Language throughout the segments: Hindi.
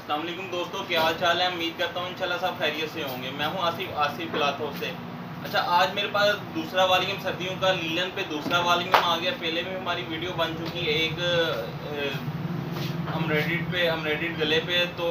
अस्सलाम वालेकुम दोस्तों, क्या हाल चाल है। उम्मीद करता हूँ इंशाल्लाह सब खैरियत से होंगे। मैं हूँ आसिफ पिलातो से। अच्छा, आज मेरे पास दूसरा वॉल्यूम सर्दियों का लीलन पे दूसरा वॉल्यूम आ गया। पहले भी हमारी वीडियो बन चुकी है एक हम रेडिट गले पे, तो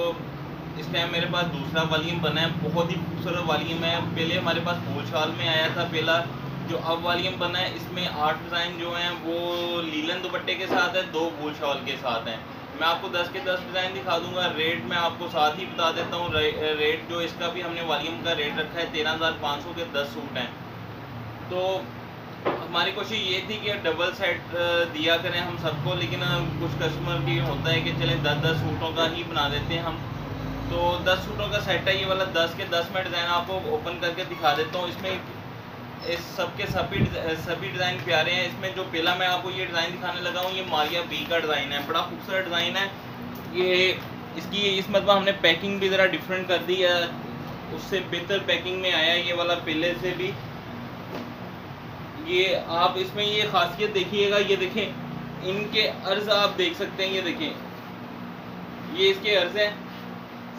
इस टाइम मेरे पास दूसरा वॉल्यूम बना है। बहुत ही खूबसूरत वॉल्यूम है। पहले हमारे पास बोल शाल में आया था पहला, जो अब वॉल्यूम बना है इसमें 8 डिज़ाइन जो हैं वो लीलन दुपट्टे के साथ है, 2 बोल शाल के साथ हैं। मैं आपको 10 के 10 डिज़ाइन दिखा दूंगा। रेट मैं आपको साथ ही बता देता हूँ। रेट जो इसका भी हमने वॉल्यूम का रेट रखा है 13,500 के 10 सूट हैं। तो हमारी कोशिश ये थी कि डबल सेट दिया करें हम सबको, लेकिन कुछ कस्टमर की होता है कि चलें 10-10 सूटों का ही बना देते हैं हम। तो 10 सूटों का सेट है ये वाला। 10 के 10 मैं डिज़ाइन आपको ओपन करके दिखा देता हूँ। इसमें इस सबके सभी डिज़ाइन प्यारे हैं। इसमें जो पहला मैं आपको ये डिज़ाइन दिखाने लगा हूँ, ये मारिया बी का डिज़ाइन है। बड़ा खूबसूरत डिज़ाइन है ये। इसकी इस मतलब हमने पैकिंग भी ज़रा डिफरेंट कर दी है, उससे बेहतर पैकिंग में आया है ये वाला पहले से भी। ये आप इसमें ये खासियत देखिएगा, ये देखें इनके अर्ज आप देख सकते हैं, ये देखें ये इसके अर्ज हैं।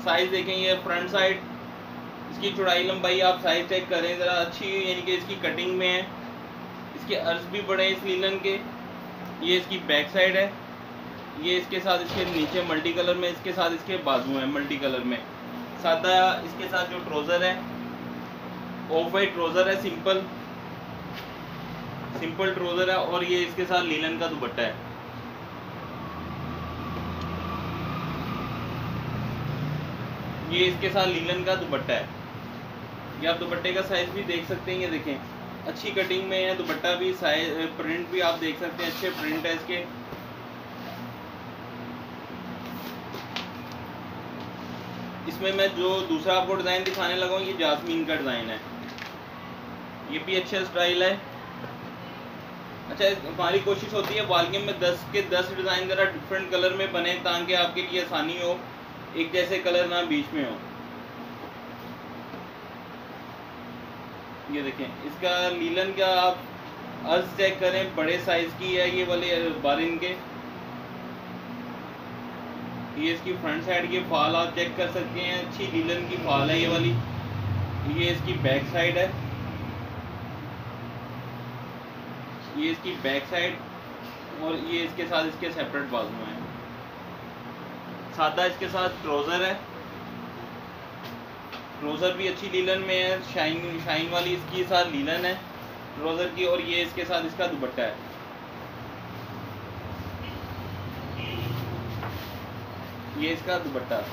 साइज़ देखें, ये फ्रंट साइड, इसकी चौड़ाई लंबाई आप साइज चेक करें ज़रा अच्छी, यानी कि इसकी कटिंग में है। इसके अर्ज भी बड़े हैं इस लीलन के। ये इसकी बैक साइड है। ये इसके साथ इसके नीचे मल्टी कलर में, इसके साथ इसके बाजू हैं मल्टी कलर में। सादा इसके साथ जो ट्राउज़र है ऑफ वाइट ट्राउज़र है, सिंपल ट्राउज़र है। और ये इसके साथ लीलन का दुपट्टा है। ये इसके साथ लीलन का दुपट्टा है। ये आप दुपट्टे का साइज भी देख सकते हैं, ये देखें अच्छी कटिंग में है। दुपट्टा भी साइज प्रिंट भी आप देख सकते हैं, अच्छे प्रिंट है इसके। इसमें मैं जो दूसरा आपको डिज़ाइन दिखाने लगा हूँ, ये जास्मीन का डिज़ाइन है। ये भी अच्छा स्टाइल है। अच्छा, हमारी कोशिश होती है वॉल्यूम में 10 के 10 डिज़ाइन ज़रा डिफरेंट कलर में बने, ताकि आपके लिए आसानी हो, एक जैसे कलर ना बीच में हो। ये देखें इसका लीलन का आप अर्ज चेक करें, बड़े साइज की है ये वाले बारिन के। ये इसकी फ्रंट साइड के फाल आप चेक कर सकते हैं, अच्छी लीलन की फाल है ये वाली। ये इसकी बैक साइड है, ये इसकी बैक साइड, और ये इसके साथ इसके सेपरेट बाजू हैं। सादा इसके साथ ट्राउज़र है। ट्राउज़र भी अच्छी लीलन में है, शाइन वाली इसकी साथ लीलन है ट्राउज़र की। और ये इसके साथ इसका दुपट्टा है। ये इसका दुपट्टा।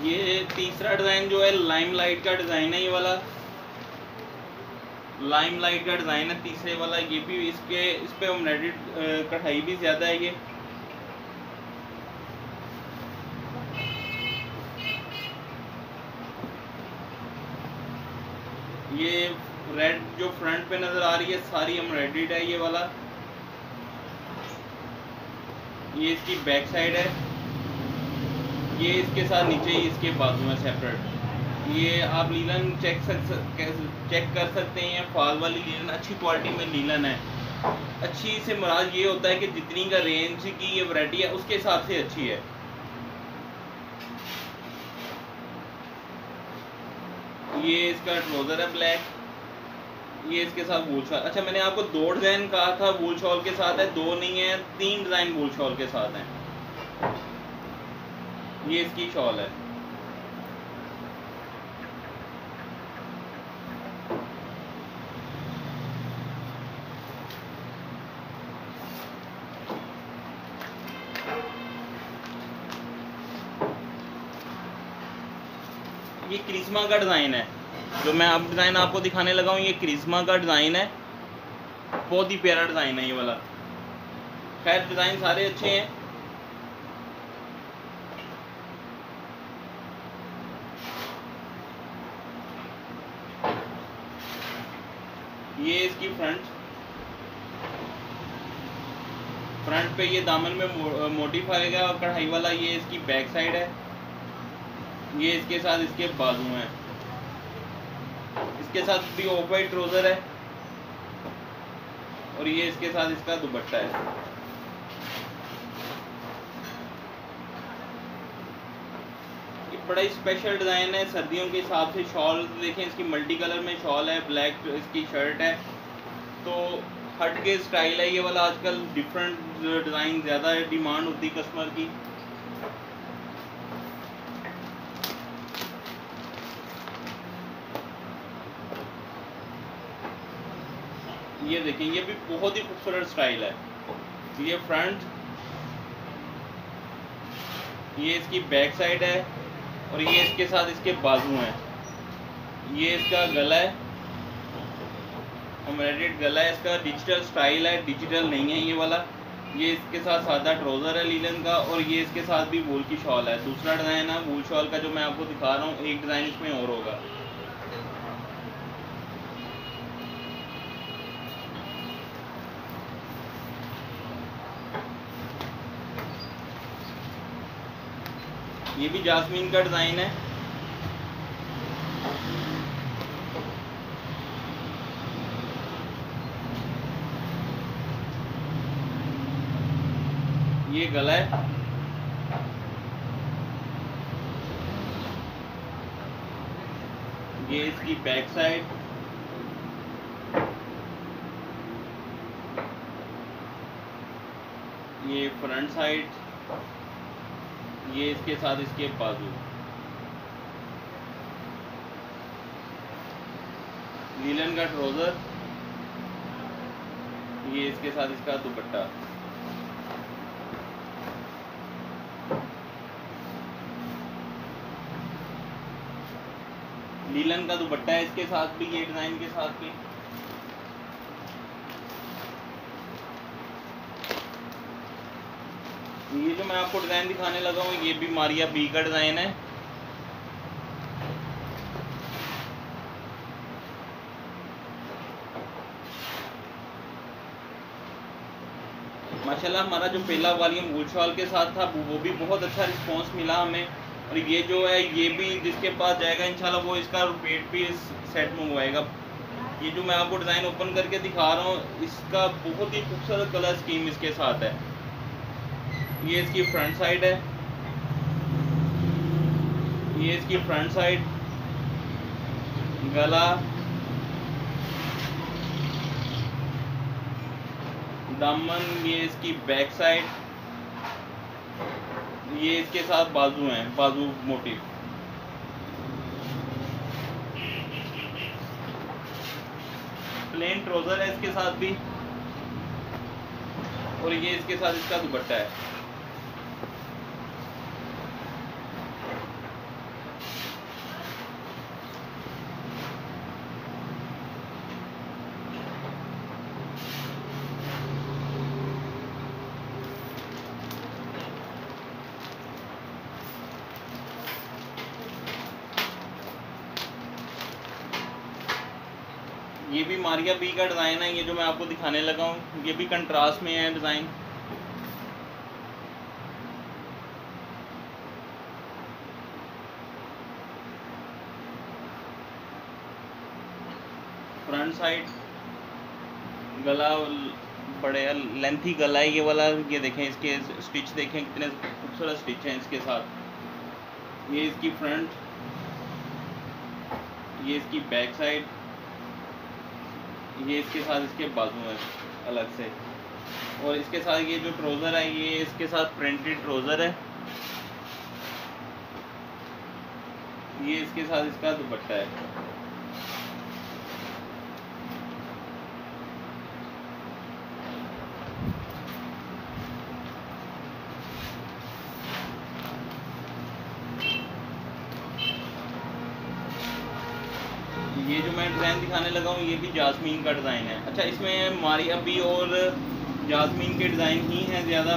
ये तीसरा डिज़ाइन जो है लाइम लाइट का डिज़ाइन है, ये वाला लाइम लाइट का डिज़ाइन है तीसरे वाला। ये भी इस पे एम्ब्रॉयडरी कढ़ाई भी ज़्यादा है। ये रेड जो फ्रंट पे नज़र आ रही है सारी एम्ब्रॉयडरीड है ये वाला। ये इसकी बैक साइड है। ये इसके साथ नीचे ही इसके बाजू में सेपरेट। ये आप लीलन चेक कर सकते हैं। फाल वाली लीलन अच्छी क्वालिटी में लीलन है। अच्छी से मुराद ये होता है कि जितनी का रेंज की ये वैरायटी है उसके हिसाब से अच्छी है। ये इसका ट्राउज़र है ब्लैक। ये इसके साथ वूल शॉल। अच्छा, मैंने आपको 2 डिज़ाइन कहा था वूल शॉल के साथ है, 2 नहीं है 3 डिज़ाइन वूल शॉल के साथ हैं। ये इसकी शॉल है। ये क्रिस्मा का डिज़ाइन है जो मैं अब डिज़ाइन आपको दिखाने लगा हूँ। ये क्रिस्मा का डिज़ाइन है, बहुत ही प्यारा डिज़ाइन है ये वाला। खैर डिज़ाइन सारे अच्छे हैं। ये इसकी फ्रंट पे ये दामन में मोटिफ आएगा और कढ़ाई वाला। ये इसकी बैक साइड है। ये इसके साथ इसके बाजू हैं। इसके साथ भी ऑफ वाइट ट्राउजर है और ये इसके साथ इसका दुपट्टा है। ये बड़ा ही स्पेशल डिज़ाइन है सर्दियों के हिसाब से। शॉल देखें, इसकी मल्टी कलर में शॉल है, ब्लैक इसकी शर्ट है, तो हट के स्टाइल है ये वाला। आजकल डिफरेंट डिज़ाइन ज़्यादा डिमांड होती है कस्टमर की। ये देखें, ये भी बहुत ही खूबसूरत स्टाइल है। ये फ्रंट, ये इसकी बैक साइड है और ये इसके साथ इसके बाजू हैं। ये इसका गला है, एम्ब्रॉयडर्ड गला है इसका। डिजिटल स्टाइल है, डिजिटल नहीं है ये वाला। ये इसके साथ सादा ट्राउज़र है लीलन का और ये इसके साथ भी वूल की शॉल है। दूसरा डिज़ाइन है वूल शॉल का जो मैं आपको दिखा रहा हूँ। एक डिज़ाइन इसमें और होगा। ये भी जास्मीन का डिज़ाइन है। ये गला है, ये इसकी बैक साइड, ये फ्रंट साइड, ये इसके साथ इसके बाजू। लीलन का ट्राउज़र, ये इसके साथ इसका दुपट्टा। लीलन का दुपट्टा है इसके साथ भी, ये डिज़ाइन के साथ भी। ये जो मैं आपको डिज़ाइन दिखाने लगा हूँ ये भी मारिया बी का डिज़ाइन है। माशाल्लाह हमारा जो पहला वॉल्यूम वूल शॉल के साथ था वो भी बहुत अच्छा रिस्पांस मिला हमें। और ये जो है ये भी जिसके पास जाएगा इंशाल्लाह वो इसका पेट भी सेट मंगवाएगा। ये जो मैं आपको डिज़ाइन ओपन करके दिखा रहा हूँ इसका बहुत ही खूबसूरत कलर स्कीम इसके साथ है। ये इसकी फ्रंट साइड है, ये इसकी फ्रंट साइड, गला, दामन, ये इसकी बैक साइड, ये इसके साथ बाजू हैं, बाजू मोटिव। प्लेन ट्राउजर है इसके साथ भी और ये इसके साथ इसका दुपट्टा है। ये भी मारिया बी का डिज़ाइन है। ये जो मैं आपको दिखाने लगा हूँ ये भी कंट्रास्ट में है डिज़ाइन। फ्रंट साइड, गला बड़े लेंथी गला है ये वाला। ये देखें इसके स्टिच देखें कितने खूबसूरत स्टिच हैं इसके साथ। ये इसकी फ्रंट, ये इसकी बैक साइड, ये इसके साथ इसके बाजू है अलग से। और इसके साथ ये जो ट्राउज़र है ये इसके साथ प्रिंटेड ट्राउज़र है, ये इसके साथ इसका दुपट्टा है। ये जो मैं डिज़ाइन दिखाने लगा हूँ ये भी जास्मीन का डिज़ाइन है। अच्छा, इसमें मारिया बी और जास्मीन के डिज़ाइन ही हैं ज़्यादा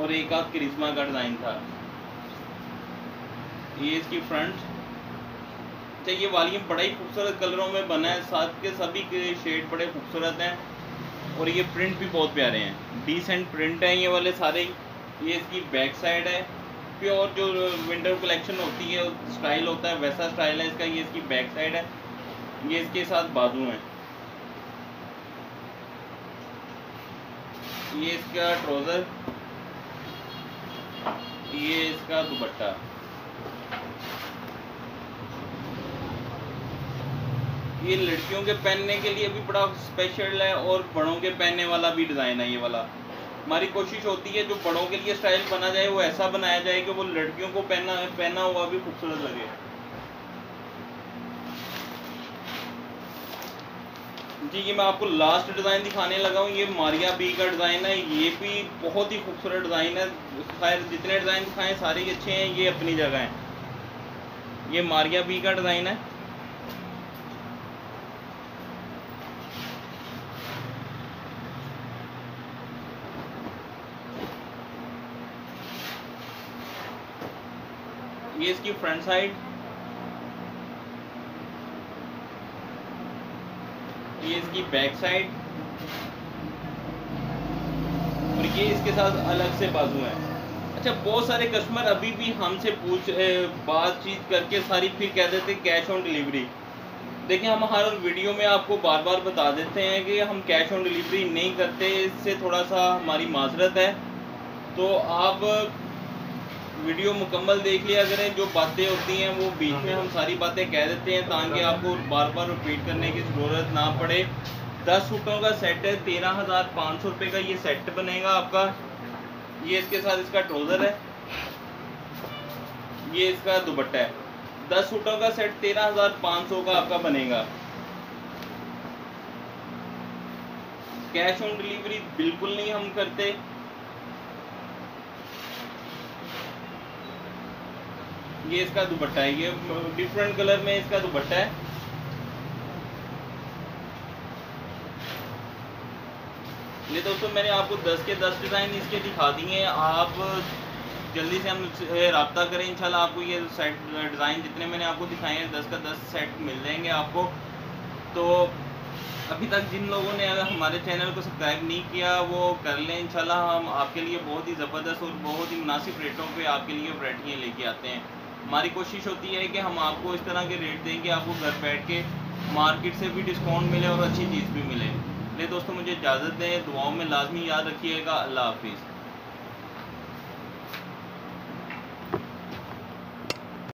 और एक आध करिश्मा का डिज़ाइन था। ये इसकी फ्रंट। अच्छा, ये वॉल्यूम बड़ा ही खूबसूरत कलरों में बना है, साथ के सभी के शेड बड़े खूबसूरत हैं और ये प्रिंट भी बहुत प्यारे हैं। डिसेंट प्रिंट हैं ये वाले सारे ही। ये इसकी बैक साइड है, प्योर जो विंटर कलेक्शन होती है स्टाइल होता है वैसा स्टाइल है इसका। ये इसकी बैक साइड है, ये इसके साथ बाजू हैं, ये इसका ट्राउज़र, ये इसका दुपट्टा। ये लड़कियों के पहनने के लिए भी बड़ा स्पेशल है और बड़ों के पहनने वाला भी डिज़ाइन है ये वाला। हमारी कोशिश होती है जो बड़ों के लिए स्टाइल बना जाए वो ऐसा बनाया जाए कि वो लड़कियों को पहना हुआ भी खूबसूरत लगे। जी ये मैं आपको लास्ट डिज़ाइन दिखाने लगा हूँ। ये मारिया बी का डिज़ाइन है, ये भी बहुत ही खूबसूरत डिज़ाइन है। खैर जितने डिज़ाइन दिखाएं सारे ही अच्छे हैं, ये अपनी जगह हैं। ये मारिया बी का डिज़ाइन है। ये इसकी फ्रंट साइड, ये इसकी बैक साइड और ये इसके साथ अलग से बाजू है। अच्छा बहुत सारे कस्टमर अभी भी हमसे बातचीत करके सारी फिर कह देते कैश ऑन डिलीवरी। देखिए हम हर वीडियो में आपको बार बार बता देते हैं कि हम कैश ऑन डिलीवरी नहीं करते, इससे थोड़ा सा हमारी माजरत है। तो आप वीडियो मुकम्मल देख लिया करें, जो बातें होती हैं वो बीच में हम सारी बातें कह देते हैं ताकि आपको बार बार रिपीट करने की ज़रूरत ना पड़े। 10 सूटों का सेट है, 13,500 रुपये का ये सेट बनेगा आपका। ये इसके साथ इसका ट्राउज़र है, ये इसका दुपट्टा है। 10 सूटों का सेट 13,500 का आपका बनेगा। कैश ऑन डिलीवरी बिल्कुल नहीं हम करते। ये इसका दुपट्टा है, ये डिफरेंट कलर में इसका दुपट्टा है। ये दोस्तों मैंने आपको 10 के 10 डिज़ाइन इसके दिखा दिए हैं। आप जल्दी से हमसे रब्ता करें, इंशाल्लाह आपको ये सेट डिज़ाइन जितने मैंने आपको दिखाए हैं 10 का 10 सेट मिल जाएंगे आपको। तो अभी तक जिन लोगों ने अगर हमारे चैनल को सब्सक्राइब नहीं किया वो कर लें। इंशाल्लाह हम आपके लिए बहुत ही ज़बरदस्त और बहुत ही मुनासिब रेटों पे आपके लिए वैरायटियाँ लेके आते हैं। हमारी कोशिश होती है कि हम आपको इस तरह के रेट दें कि आपको घर बैठ के मार्केट से भी डिस्काउंट मिले और अच्छी चीज़ भी मिले। ले दोस्तों मुझे इजाज़त दें, दुआओं में लाजमी याद रखिएगा। अल्लाह हाफिज़।